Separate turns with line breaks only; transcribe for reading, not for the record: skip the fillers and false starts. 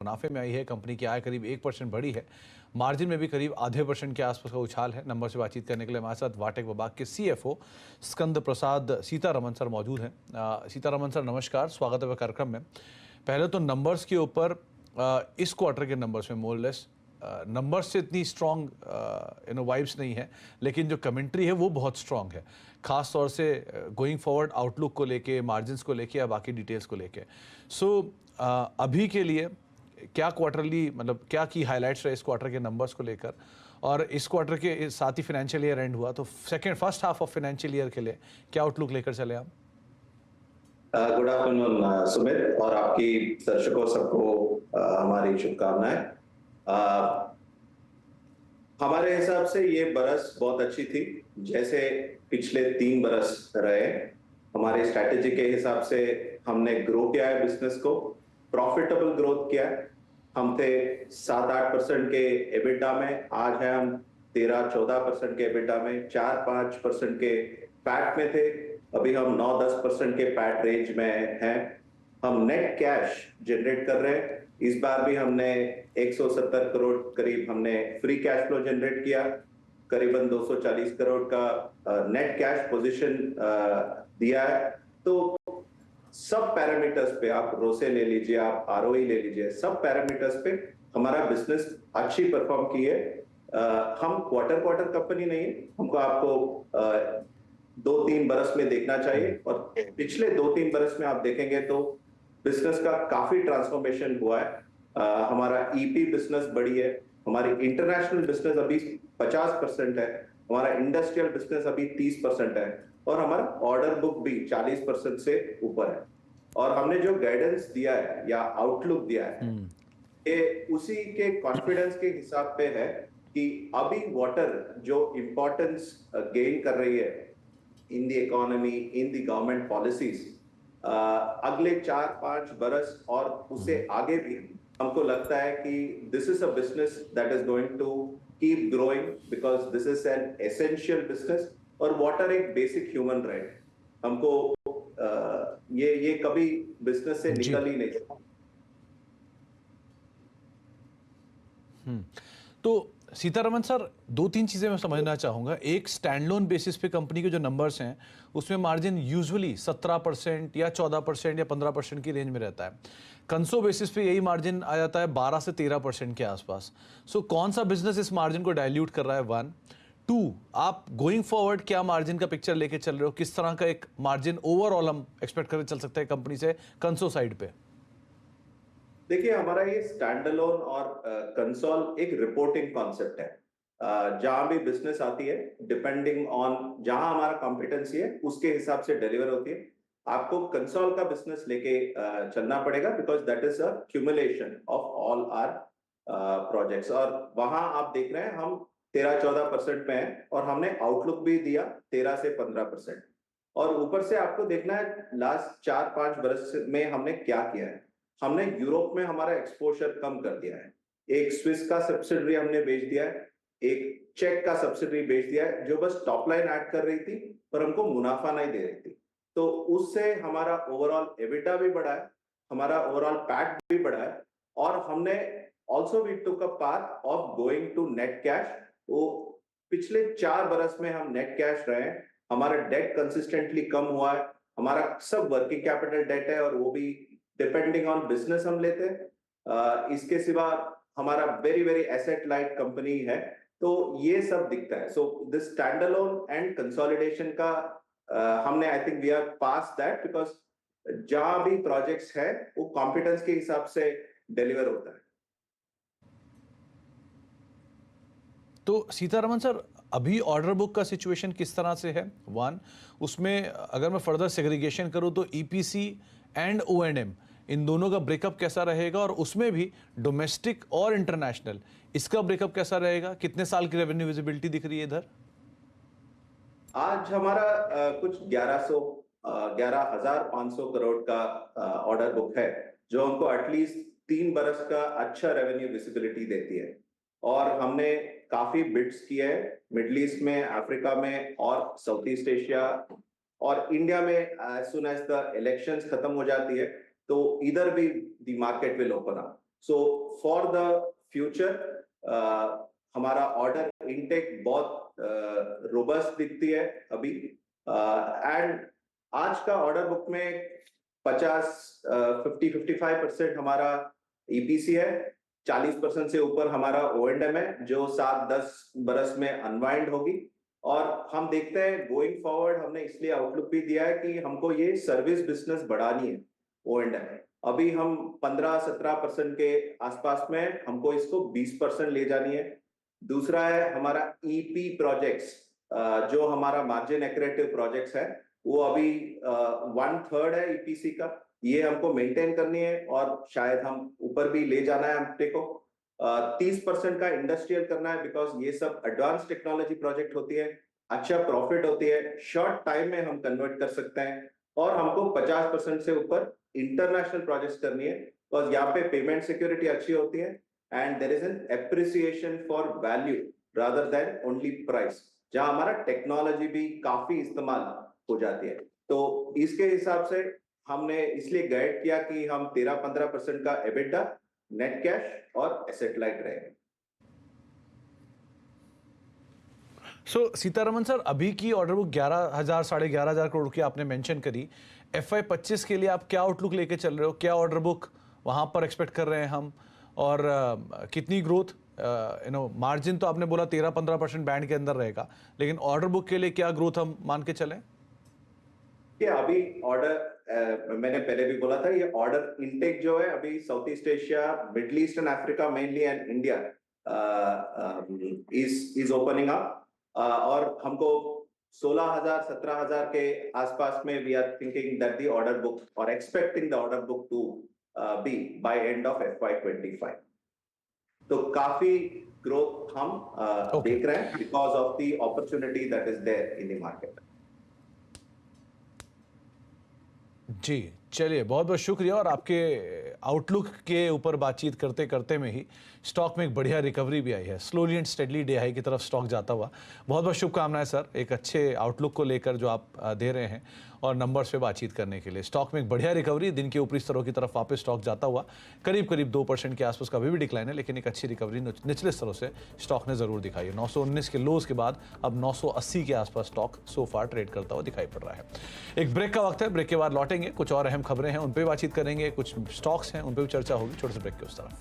मुनाफे में आई है। कंपनी की आय करीब 1% बढ़ी है। मार्जिन में भी करीब आधे % के आसपास का उछाल है। नंबर से बातचीत करने के लिए हमारे साथ वाटेक विभाग के CFO स्कंद प्रसाद सीतारमन सर मौजूद हैं। सीतारमन सर नमस्कार, स्वागत है कार्यक्रम में। पहले तो नंबर्स के ऊपर, इस क्वार्टर के नंबर्स में मोर लेस नंबर्स से इतनी स्ट्रॉन्ग वाइब्स नहीं है, लेकिन जो कमेंट्री है वो बहुत स्ट्रॉन्ग है, खास तौर से गोइंग फॉरवर्ड आउटलुक को लेके, मार्जिन्स को लेके या बाकी डिटेल्स को लेके। सो अभी के लिए क्या क्वार्टरली, मतलब क्या की हाइलाइट्स रहे इस क्वार्टर के नंबर्स को लेकर, और इस क्वार्टर के साथ ही फाइनेंशियल ईयर एंड हुआ, तो first half of financial year के लिए क्या आउटलुक लेकर चले आप?
गुड आफ्टरनून सुमित, और आपकी दर्शकों सबको हमारी शुभकामनाएं। हमारे हिसाब से ये बरस बहुत अच्छी थी, जैसे पिछले 3 बरस रहे। हमारी स्ट्रैटेजी के हिसाब से हमने ग्रो किया है बिजनेस को, प्रॉफिटेबल ग्रोथ किया है। हम थे 7-8% के एबिटा में, आज है हम 13-14% के एबिटा में, 4-5% के पैट में थे, अभी हम 9-10% के पैट रेंज में हैं। हम नेट कैश जनरेट कर रहे हैं। इस बार भी हमने 170 करोड़ करीब हमने फ्री कैश फ्लो जनरेट किया, करीबन 240 करोड़ का नेट कैश पोजीशन दिया है। तो सब पैरामीटर्स पे, आप रोसे ले लीजिए, आप आरओई ले लीजिए, सब पैरामीटर्स पे हमारा बिजनेस अच्छी परफॉर्म की है। हम क्वार्टर कंपनी नहीं है, हमको आपको 2-3 बरस में देखना चाहिए, और पिछले 2-3 बरस में आप देखेंगे तो बिजनेस का काफी ट्रांसफॉर्मेशन हुआ है। हमारा ईपी बिजनेस बढ़ी है, हमारी इंटरनेशनल बिजनेस अभी 50% है, हमारा इंडस्ट्रियल बिजनेस अभी 30% है, और हमारा ऑर्डर बुक भी 40% से ऊपर है। और हमने जो गाइडेंस दिया है या आउटलुक दिया है, ये उसी के कॉन्फिडेंस के हिसाब पे है कि अभी वाटर जो इंपॉर्टेंस गेन कर रही है in the economy, in the government policies, अगले 4-5 बरस और उससे आगे भी हमको लगता है कि this is a business that is going to keep growing, because this is an essential business, और वाटर एक बेसिक ह्यूमन राइट। हमको ये कभी बिजनेस से निकल ही नहीं सकता।
तो सीतारमन सर, 2-3 चीज़ें मैं समझना चाहूँगा। एक, स्टैंडलोन बेसिस पे कंपनी के जो नंबर्स हैं उसमें मार्जिन यूजुअली 17% या 14% या 15% की रेंज में रहता है। कंसो बेसिस पे यही मार्जिन आ जाता है 12 से 13% के आसपास। सो कौन सा बिजनेस इस मार्जिन को डाइल्यूट कर रहा है? 1, 2, आप गोइंग फॉरवर्ड क्या मार्जिन का पिक्चर लेके चल रहे हो? किस तरह का एक मार्जिन ओवरऑल हम एक्सपेक्ट करके चल सकते हैं कंपनी से कंसो साइड पे?
देखिए, हमारा ये स्टैंडअलोन और कंसोल एक रिपोर्टिंग कॉन्सेप्ट है। जहां भी बिजनेस आती है, डिपेंडिंग ऑन जहां हमारा कॉम्पिटेंसी है उसके हिसाब से डिलीवर होती है। आपको कंसोल का बिजनेस लेके चलना पड़ेगा, because that is a cumulation of all our projects. और वहां आप देख रहे हैं हम 13-14% में हैं, और हमने आउटलुक भी दिया 13 से 15%। और ऊपर से आपको देखना है लास्ट 4-5 बरस में हमने क्या किया है। हमने यूरोप में हमारा एक्सपोजर कम कर दिया है। एक स्विस का सब्सिडरी हमने बेच दिया है, एक चेक का सब्सिडरी बेच दिया है, जो बस टॉप लाइन ऐड कर रही थी पर हमको मुनाफा नहीं दे रही थी। तो उससे हमारा ओवरऑल एबिटा भी बढ़ा है, हमारा ओवरऑल पैट भी बढ़ा है, और हमने also we took a path of going to net cash. वो पिछले 4 बरस में हम नेट कैश रहे हैं, हमारा डेट कंसिस्टेंटली कम हुआ है, हमारा सब वर्किंग कैपिटल डेट है, और वो भी डिपेंडिंग ऑन बिजनेस हम लेते हैं। इसके सिवा हमारा very very asset light company है, तो ये सब दिखता है। So this standalone and consolidation का हमने, I think we are pass that, because जहां भी प्रोजेक्ट्स है वो कॉम्पिटेंस के हिसाब से डिलीवर होता है।
तो सीतारमन सर, अभी ऑर्डर बुक का सिचुएशन किस तरह से है? 1, उसमें अगर मैं फर्दर सेग्रीगेशन करूं तो ईपीसी एंड ओएनएम, इन दोनों का ब्रेकअप कैसा रहेगा, और उसमें भी डोमेस्टिक और इंटरनेशनल, इसका ब्रेकअप कैसा रहेगा? कितने साल की रेवेन्यू विजिबिलिटी दिख रही है इधर?
आज हमारा कुछ 11,500 करोड़ का ऑर्डर बुक है, जो हमको एटलीस्ट 3 बरस का अच्छा रेवेन्यू विजिबिलिटी देती है। और हमने काफी बिड्स किए हैं मिडिल ईस्ट में, अफ्रीका में, और साउथ ईस्ट एशिया और इंडिया में। As soon as the elections खत्म हो जाती है तो इधर भी the market will open up. So for the future हमारा ऑर्डर इनटेक बहुत रोबस्ट दिखती है अभी, एंड आज का ऑर्डर बुक में 55% हमारा ईपीसी है, 40% से ऊपर हमारा O&M है जो 7-10 बरस में अनवाइंड होगी। और हम देखते हैं गोइंग फॉरवर्ड, हमने इसलिए आउटलुक भी दिया है कि हमको ये सर्विस बिजनेस बढ़ानी है। O&M अभी हम 15-17% के आसपास में, हमको इसको 20% ले जानी है। दूसरा है हमारा ईपी प्रोजेक्ट्स, जो हमारा मार्जिन एक्रेटिव प्रोजेक्ट्स है, वो अभी 1/3 है ईपीसी का, ये हमको मेंटेन करनी है और शायद हम ऊपर भी ले जाना है हमने को। 30% का इंडस्ट्रियल करना है, बिकॉज ये सब एडवांस टेक्नोलॉजी प्रोजेक्ट होती है, अच्छा प्रॉफिट होती है, शॉर्ट टाइम में हम कन्वर्ट कर सकते हैं। और हमको 50% से ऊपर इंटरनेशनल प्रोजेक्ट्स करनी है, बिकॉज यहाँ पे पेमेंट सिक्योरिटी अच्छी होती है and there is an appreciation for value rather than only price, जहां हमारा टेक्नोलॉजी भी काफी इस्तेमाल हो जाती है। तो इसके हिसाब से हमने इसलिए गाइड किया कि हम 13-15% का एबिटा, नेट कैश और एसेट लाइट रहेगा।
सीतारमन सर, अभी की ऑर्डर बुक 11,000 साढ़े 11,000 करोड़ की आपने मेंशन करी। FY25 के लिए आप क्या आउटलुक लेके चल रहे हो? क्या ऑर्डर बुक वहां पर एक्सपेक्ट कर रहे हैं हम, और कितनी ग्रोथ? मार्जिन तो आपने बोला 13-15% बैंड के अंदर रहेगा, लेकिन ऑर्डर बुक के लिए क्या ग्रोथ हम मान के चलें?
अभी ऑर्डर मैंने पहले भी बोला था, ये ऑर्डर इनटेक जो है अभी South East Asia, Middle East and Africa mainly and India is opening up, और हमको 16,000-17,000 के आसपास में we are thinking that the order book और expecting the order book to be by end of FY25। तो काफी ग्रोथ हम देख रहे हैं because of the opportunity that is there in the market.
जी चलिए, बहुत बहुत शुक्रिया। और आपके आउटलुक के ऊपर बातचीत करते करते में ही स्टॉक में एक बढ़िया रिकवरी भी आई है, slowly and steadily day high की तरफ स्टॉक जाता हुआ। बहुत बहुत शुभकामनाएं सर, एक अच्छे आउटलुक को लेकर जो आप दे रहे हैं और नंबर्स पे बातचीत करने के लिए। स्टॉक में एक बढ़िया रिकवरी, दिन के ऊपरी स्तरों की तरफ वापस स्टॉक जाता हुआ, करीब करीब 2% के आसपास का अभी भी डिक्लाइन है, लेकिन एक अच्छी रिकवरी निचले स्तरों से स्टॉक ने जरूर दिखाई है। 919 के लोज के बाद अब 980 के आसपास स्टॉक सो फार ट्रेड करता हुआ दिखाई पड़ रहा है। एक ब्रेक का वक्त है, ब्रेक के बाद लौटेंगे, कुछ और अहम खबरें हैं उन पर बातचीत करेंगे, कुछ स्टॉक्स हैं उन पर भी चर्चा होगी। छोटे से ब्रेक के उस तरफ।